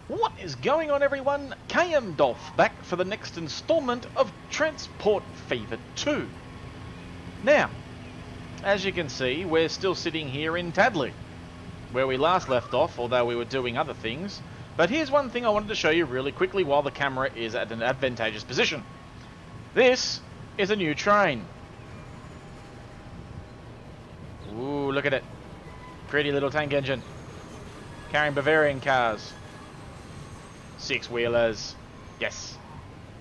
What is going on, everyone? KMDolph back for the next installment of Transport Fever 2. Now, as you can see, we're still sitting here in Tadley, where we last left off, although we were doing other things. But here's one thing I wanted to show you really quickly while the camera is at an advantageous position. This is a new train. Ooh, look at it. Pretty little tank engine. Carrying Bavarian cars. Six-wheelers. Yes.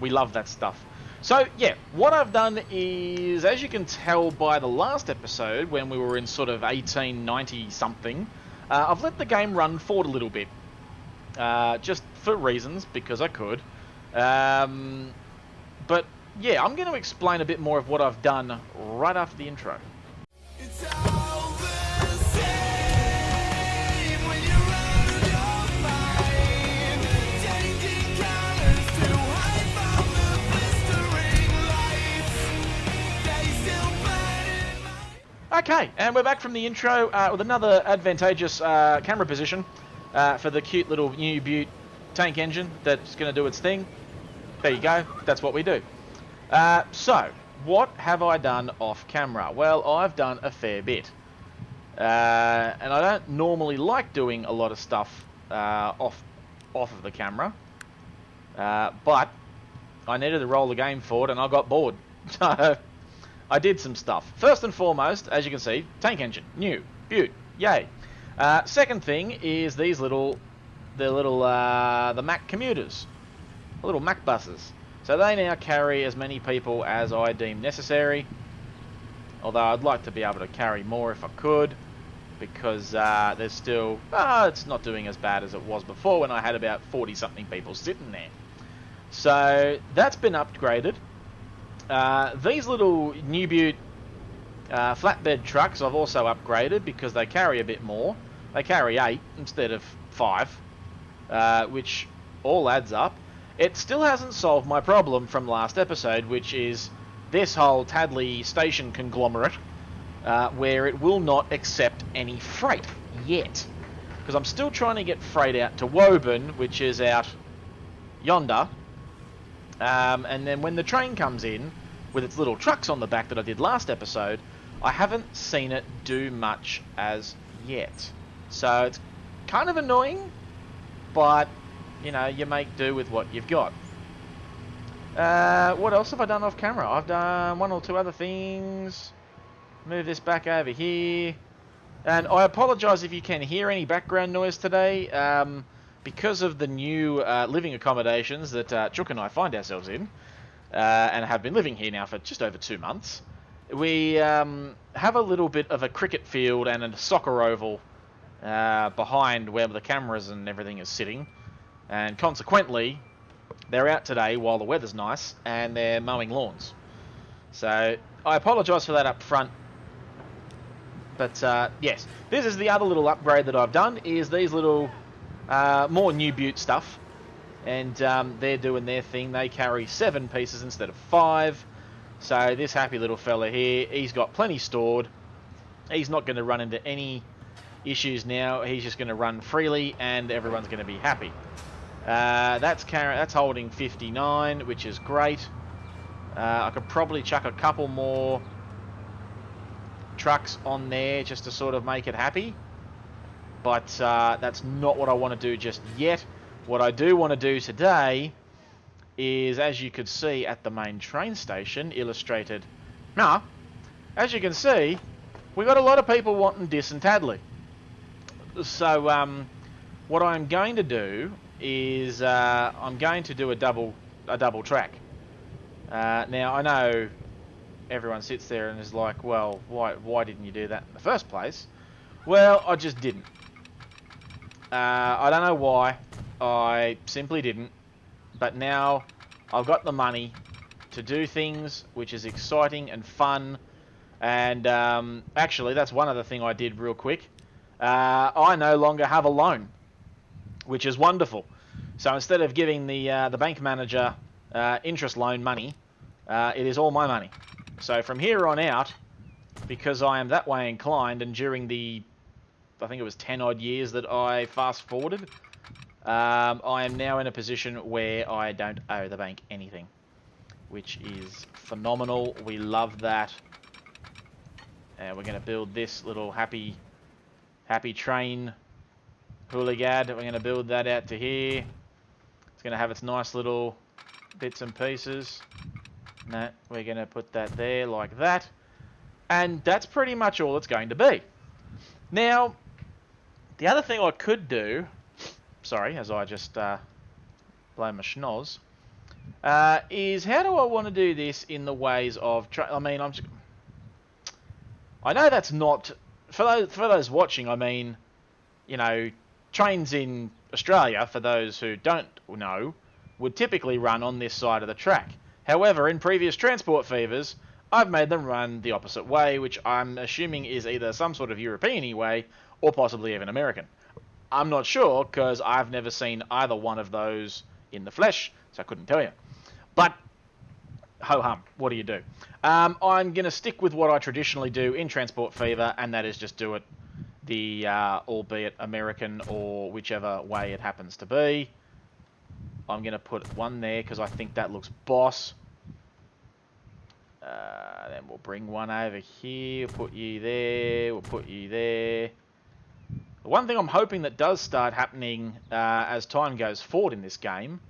We love that stuff. So, yeah, what I've done is, as you can tell by the last episode, when we were in sort of 1890-something, I've let the game run forward a little bit. Just for reasons, because I could. But, yeah, I'm going to explain a bit more of what I've done right after the intro. Okay, and we're back from the intro with another advantageous camera position for the cute little new Butte tank engine that's going to do its thing. There you go, that's what we do. So, what have I done off camera? Well, I've done a fair bit. And I don't normally like doing a lot of stuff off of the camera. But I needed to roll the game forward and I got bored. So I did some stuff. First and foremost, as you can see, tank engine, new, Butte, yay. Second thing is these the Mac commuters, the little Mac buses. So they now carry as many people as I deem necessary. Although I'd like to be able to carry more if I could, because there's still, it's not doing as bad as it was before when I had about 40-something people sitting there. So that's been upgraded. These little New Butte flatbed trucks I've also upgraded because they carry a bit more. They carry 8 instead of 5, which all adds up. It still hasn't solved my problem from last episode, which is this whole Tadley station conglomerate, where it will not accept any freight yet. Because I'm still trying to get freight out to Woburn, which is out yonder. And then when the train comes in, with its little trucks on the back that I did last episode, I haven't seen it do much as yet. So it's kind of annoying, but, you know, you make do with what you've got. What else have I done off camera? I've done one or two other things. Move this back over here. And I apologise if you can hear any background noise today. Because of the new living accommodations that Chook and I find ourselves in, and have been living here now for just over 2 months, we have a little bit of a cricket field and a soccer oval behind where the cameras and everything is sitting, and consequently they're out today while the weather's nice and they're mowing lawns. So I apologise for that up front. But yes, this is the other little upgrade that I've done, is these little more New Butte stuff, and they're doing their thing. They carry 7 pieces instead of 5. So this happy little fella here, he's got plenty stored. He's not going to run into any issues now. He's just going to run freely, and everyone's going to be happy. That's holding 59, which is great. I could probably chuck a couple more trucks on there just to sort of make it happy. But that's not what I want to do just yet. What I do want to do today is, as you could see at the main train station, illustrated. Now, as you can see, we've got a lot of people wanting Dis and Tadley. So what I'm going to do is I'm going to do a double track. Now, I know everyone sits there and is like, well, why didn't you do that in the first place? Well, I just didn't. I don't know why. I simply didn't. But now I've got the money to do things which is exciting and fun. And actually, that's one other thing I did real quick. I no longer have a loan, which is wonderful. So instead of giving the bank manager interest loan money, it is all my money. So from here on out, because I am that way inclined, and during the, I think it was 10 odd years that I fast forwarded, I am now in a position where I don't owe the bank anything, which is phenomenal. We love that. And we're going to build this little happy train hooligad. We're going to build that out to here. It's going to have its nice little bits and pieces. No, we're going to put that there like that. And that's pretty much all it's going to be. Now, the other thing I could do, sorry, as I just blow my schnoz, is how do I want to do this in the ways of... I mean, I know that's not... For those watching, I mean, you know, trains in Australia, for those who don't know, would typically run on this side of the track. However, in previous Transport Fevers, I've made them run the opposite way, which I'm assuming is either some sort of European-y way or possibly even American. I'm not sure, because I've never seen either one of those in the flesh, so I couldn't tell you. But, ho-hum, what do you do? I'm going to stick with what I traditionally do in Transport Fever, and that is just do it the, albeit American or whichever way it happens to be. I'm going to put one there, because I think that looks boss. Then we'll bring one over here, put you there, we'll put you there. The one thing I'm hoping that does start happening as time goes forward in this game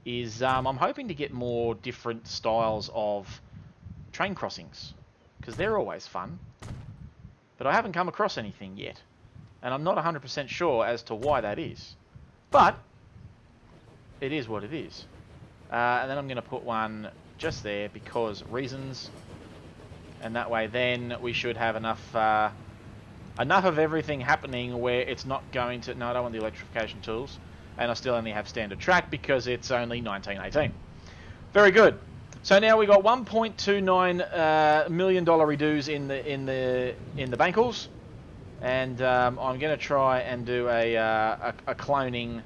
is I'm hoping to get more different styles of train crossings, because they're always fun. But I haven't come across anything yet, and I'm not 100% sure as to why that is. But it is what it is. And then I'm going to put one just there because reasons, and that way then we should have enough of everything happening where it's not going to... No, I don't want the electrification tools, and I still only have standard track because it's only 1918. Very good. So now we got $1.29 million redos in the bankals, and I'm going to try and do a cloning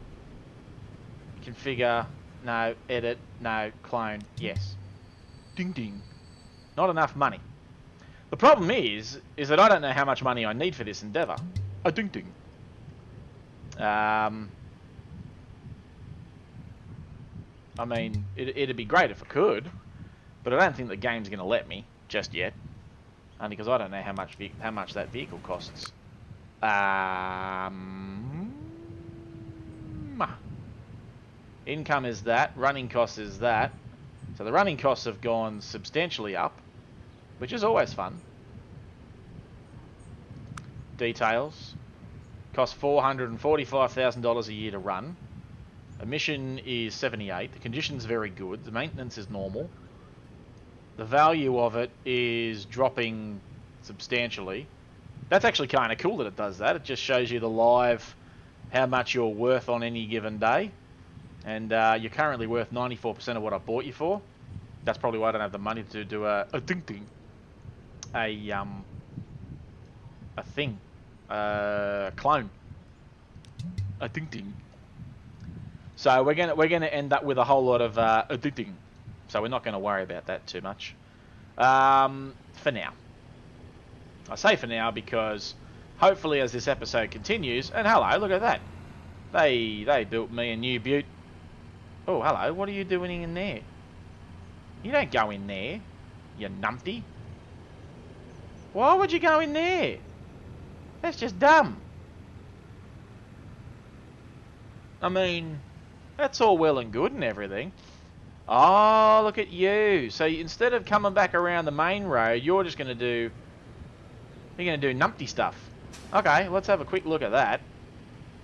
configure. No, edit, no, clone, yes. Ding ding. Not enough money. The problem is that I don't know how much money I need for this endeavour. Oh, ding ding. I mean, it'd be great if I could, but I don't think the game's going to let me just yet, only because I don't know how much that vehicle costs. Income is that, running cost is that. So the running costs have gone substantially up, which is always fun. Details. Costs $445,000 a year to run. Emission is 78. The condition's very good. The maintenance is normal. The value of it is dropping substantially. That's actually kind of cool that it does that. It just shows you the live, how much you're worth on any given day. And you're currently worth 94% of what I bought you for. That's probably why I don't have the money to do a thing. A clone. A thing. So we're gonna end up with a whole lot of a thing. So we're not going to worry about that too much. For now. I say for now because hopefully as this episode continues, and hello, look at that. They built me a new butte. Oh, hello, what are you doing in there? You don't go in there, you numpty. Why would you go in there? That's just dumb. I mean, that's all well and good and everything. Oh, look at you. So instead of coming back around the main road, you're just going to do... You're going to do numpty stuff. Okay, let's have a quick look at that.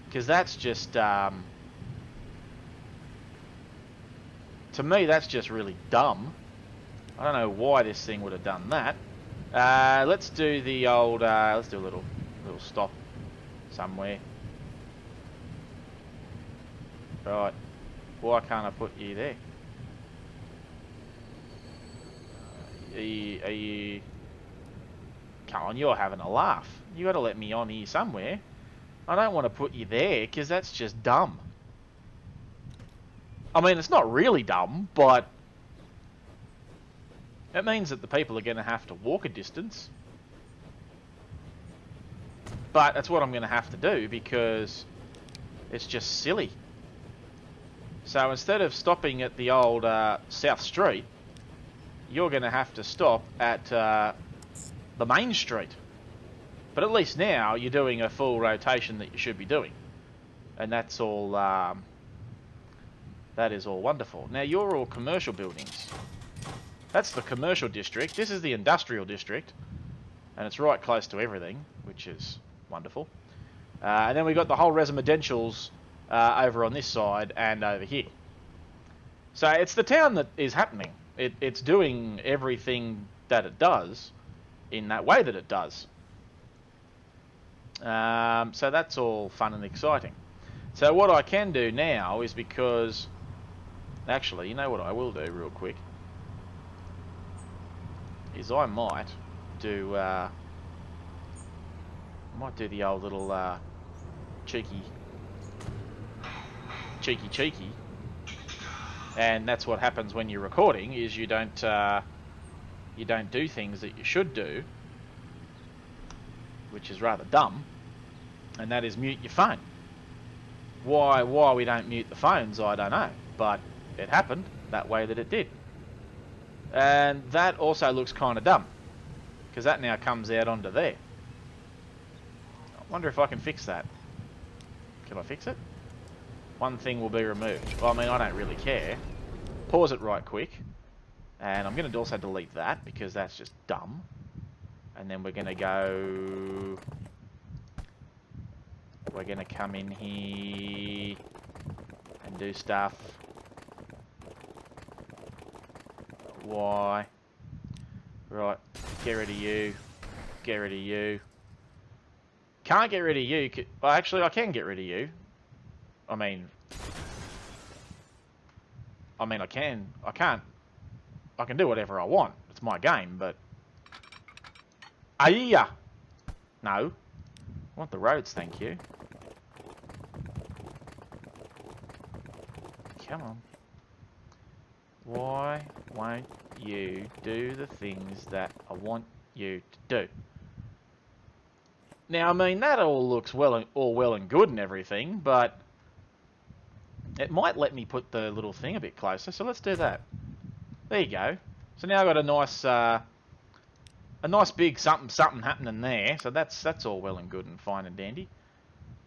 Because that's just... to me, that's just really dumb. I don't know why this thing would have done that. Let's do the old... let's do a little stop somewhere. Right. Why can't I put you there? Are you... Come on, you're having a laugh. You got to let me on here somewhere. I don't want to put you there, because that's just dumb. I mean, it's not really dumb, but... it means that the people are going to have to walk a distance. But that's what I'm going to have to do, because... it's just silly. So instead of stopping at the old South Street, you're going to have to stop at the main street. But at least now you're doing a full rotation that you should be doing. And that's all, that is all wonderful. Now you're all commercial buildings. That's the commercial district. This is the industrial district. And it's right close to everything, which is wonderful. And then we've got the whole residentials over on this side and over here. So it's the town that is happening. It's doing everything that it does in that way that it does. So that's all fun and exciting. So what I can do now is because... Actually, you know what I will do real quick? Is I might do... might do the old little cheeky. And that's what happens when you're recording, is you don't do things that you should do, which is rather dumb, and that is mute your phone. Why we don't mute the phones, I don't know, but it happened that way that it did. And that also looks kind of dumb, because that now comes out onto there. I wonder if I can fix that. Can I fix it? One thing will be removed. Well, I mean, I don't really care. Pause it right quick. And I'm going to also delete that, because that's just dumb. And then we're going to go... We're going to come in here and do stuff. Why? Right, get rid of you. Get rid of you. Can't get rid of you. Well, actually, I can get rid of you. I mean, I can. I can't. I can do whatever I want. It's my game, but... Ayya! No. I want the roads, thank you. Come on. Why won't you do the things that I want you to do? Now, I mean, that all looks all well and good and everything, but... It might let me put the little thing a bit closer, so let's do that. There you go. So now I've got a nice big something happening there. So that's all well and good and fine and dandy.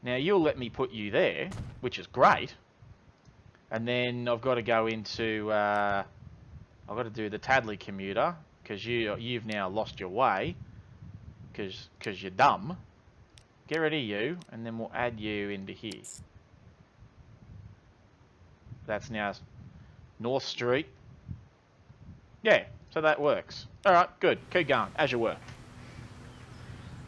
Now you'll let me put you there, which is great. And then I've got to go into I've got to do the Tadley commuter, because you've now lost your way because you're dumb. Get rid of you, and then we'll add you into here. That's now North Street. Yeah, so that works. Alright, good. Keep going, as you were.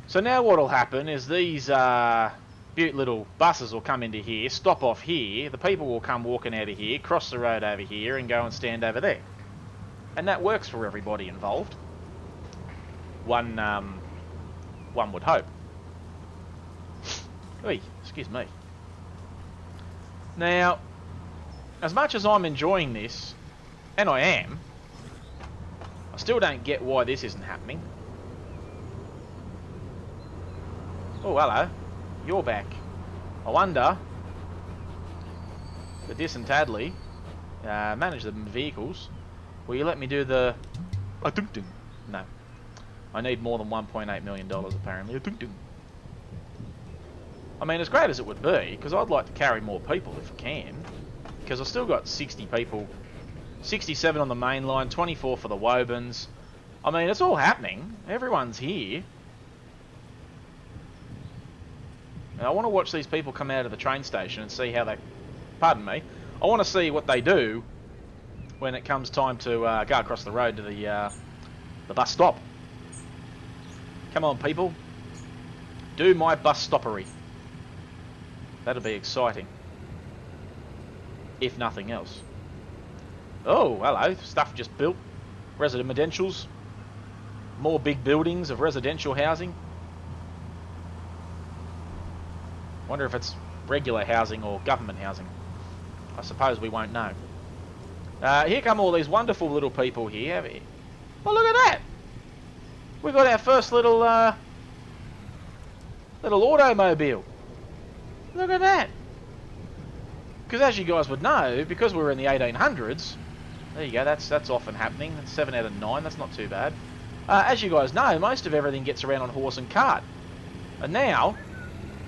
So now what'll happen is these beaut little buses will come into here, stop off here, the people will come walking out of here, cross the road over here, and go and stand over there. And that works for everybody involved. One would hope. Oy, excuse me. Now... As much as I'm enjoying this, and I am, I still don't get why this isn't happening. Oh, hello. You're back. I wonder, the Dis and Tadley, manage the vehicles. Will you let me do the... No. I need more than $1.8 million, apparently. I mean, as great as it would be, because I'd like to carry more people if I can. Because I've still got 60 people, 67 on the main line, 24 for the Wobans. I mean, it's all happening. Everyone's here. And I want to watch these people come out of the train station and see how they... Pardon me. I want to see what they do when it comes time to go across the road to the bus stop. Come on, people. Do my bus stoppery. That'll be exciting. If nothing else. Oh, hello. Stuff just built. Residentials. More big buildings of residential housing. Wonder if it's regular housing or government housing. I suppose we won't know. Here come all these wonderful little people here. Oh, look at that. We've got our first little automobile. Look at that. because as you guys would know, because we were in the 1800s, there you go, that's often happening. That's 7 out of 9, that's not too bad. As you guys know, most of everything gets around on horse and cart. And now,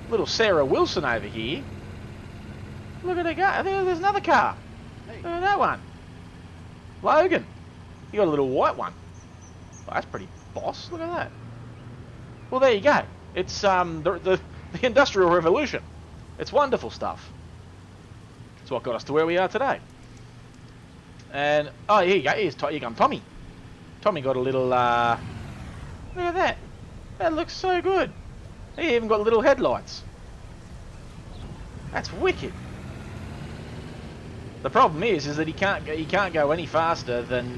little Sarah Wilson over here, look at her go. I think there's another car. Hey. Look at that one. Logan. You got a little white one. Well, that's pretty boss. Look at that. Well, there you go. It's the Industrial Revolution. It's wonderful stuff. It's what got us to where we are today. And, oh, here you go. Here comes Tommy. Tommy got a little, look at that. That looks so good. He even got little headlights. That's wicked. The problem is that he can't go any faster than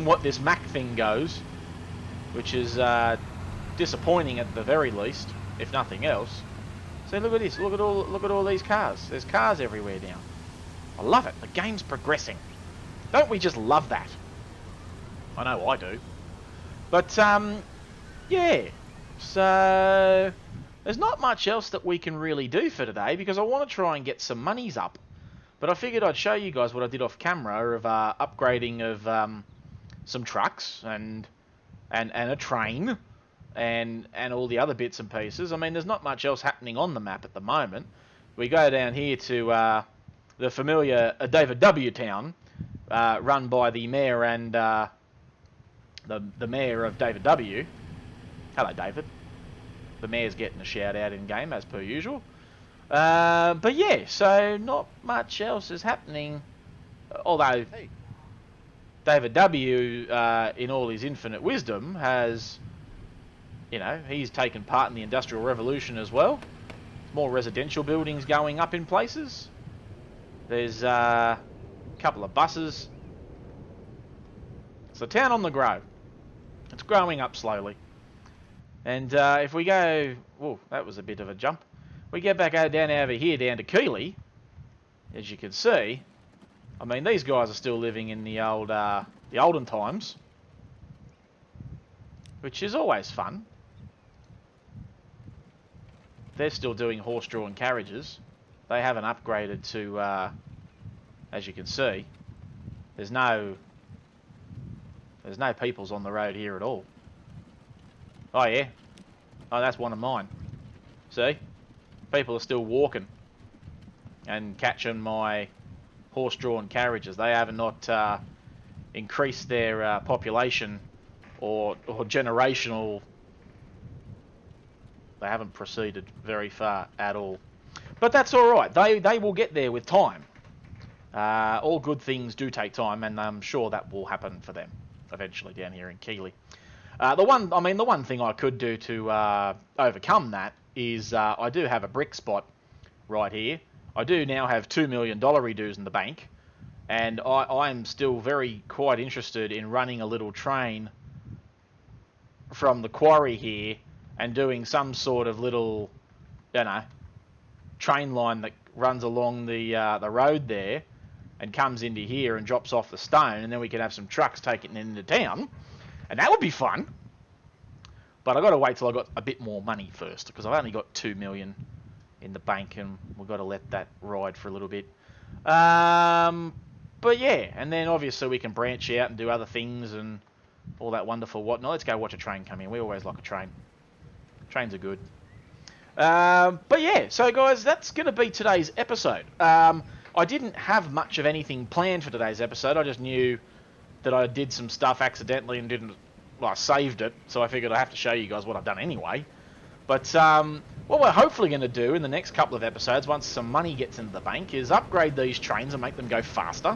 what this Mac thing goes, which is disappointing at the very least, if nothing else. So look at this. Look at all these cars. There's cars everywhere now. I love it. The game's progressing. Don't we just love that? I know I do. But yeah. So there's not much else that we can really do for today because I want to try and get some monies up. But I figured I'd show you guys what I did off camera of upgrading of some trucks and a train and all the other bits and pieces. I mean, there's not much else happening on the map at the moment. We go down here to the familiar David W. Town, run by the mayor and the mayor of David W. Hello, David. The mayor's getting a shout out in game as per usual. But yeah, so not much else is happening. Although David W. In all his infinite wisdom has, you know, he's taken part in the Industrial Revolution as well. More residential buildings going up in places. There's a couple of buses. It's a town on the grow. It's growing up slowly. And if we go... Oh, that was a bit of a jump. We get back down over here, down to Keighley. As you can see, I mean, these guys are still living in the olden times. Which is always fun. They're still doing horse-drawn carriages. They haven't upgraded to, as you can see, there's no peoples on the road here at all. Oh yeah, oh that's one of mine. See, people are still walking and catching my horse-drawn carriages. They have not increased their population or generational. They haven't proceeded very far at all. But that's alright. They will get there with time. All good things do take time, and I'm sure that will happen for them eventually down here in Keighley. The one thing I could do to overcome that is I do have a brick spot right here. I do now have $2 million redues in the bank, and I'm still quite interested in running a little train from the quarry here and doing some sort of little, you know, train line that runs along the road there and comes into here and drops off the stone, and then we can have some trucks taking it into town, and that would be fun. But I've got to wait till I got a bit more money first, because I've only got $2 million in the bank, and we've got to let that ride for a little bit. But yeah, and then obviously we can branch out and do other things and all that wonderful whatnot. Let's go watch a train come in. We always like a train. Trains are good. But yeah, so guys, that's going to be today's episode. I didn't have much of anything planned for today's episode. I just knew that I did some stuff accidentally and didn't... Well, I saved it, so I figured I have to show you guys what I've done anyway. But what we're hopefully going to do in the next couple of episodes, once some money gets into the bank, is upgrade these trains and make them go faster,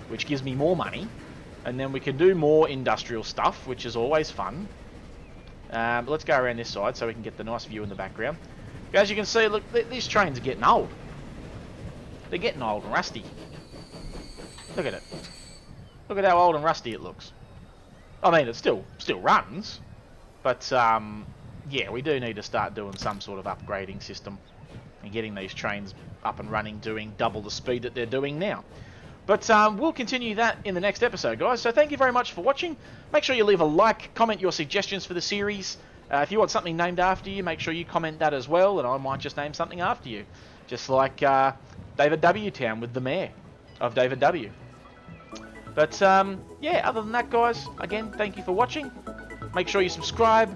which gives me more money. And then we can do more industrial stuff, which is always fun. But let's go around this side so we can get the nice view in the background. As you can see, look, these trains are getting old. They're getting old and rusty. Look at it. Look at how old and rusty it looks. I mean, it still runs, but yeah, we do need to start doing some sort of upgrading system and getting these trains up and running, doing double the speed that they're doing now. But we'll continue that in the next episode, guys. So thank you very much for watching. Make sure you leave a like, comment your suggestions for the series. If you want something named after you, make sure you comment that as well, and I might just name something after you. Just like David W. Town with the mayor of David W. But yeah, other than that, guys, again, thank you for watching. Make sure you subscribe,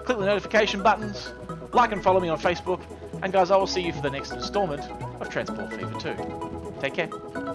click the notification buttons, like and follow me on Facebook, and guys, I will see you for the next installment of Transport Fever 2. Take care.